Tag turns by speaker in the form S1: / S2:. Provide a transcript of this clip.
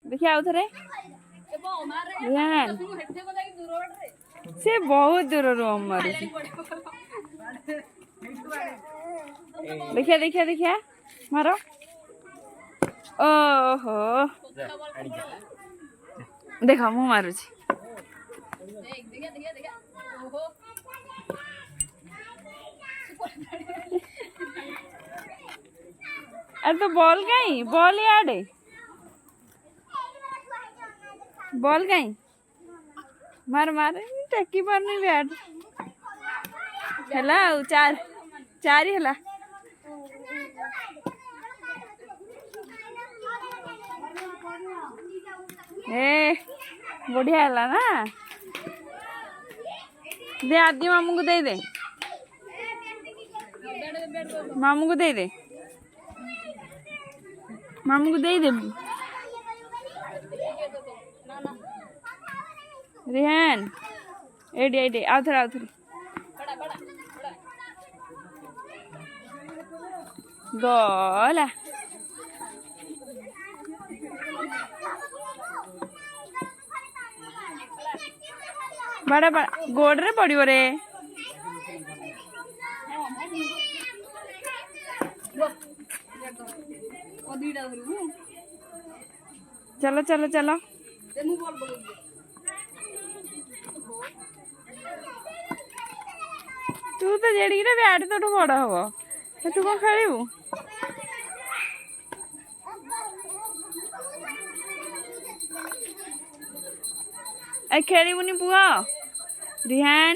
S1: देखिए आउ थे से बहुत दूर रू मार देखिए देखिए देखिए मारो ओहो देखा मु मारुची अरे तो बॉल कहीं बॉल याडे बॉल कहीं मार मार टेकी पारनी बैट हेला चार चार हेला ए बढ़िया है ना दे आदि मामू को दे दे मामू को दे दे मामू को दे दे रिहान एडी एडी आउथर गोला बड़ा बड़ा गोड़ रे पड़ियो रे चलो चलो चलो तू तो जेड़ी रे बैट तो बड़ हम तू कौन खेलू खेलबुनि पुआ रिहान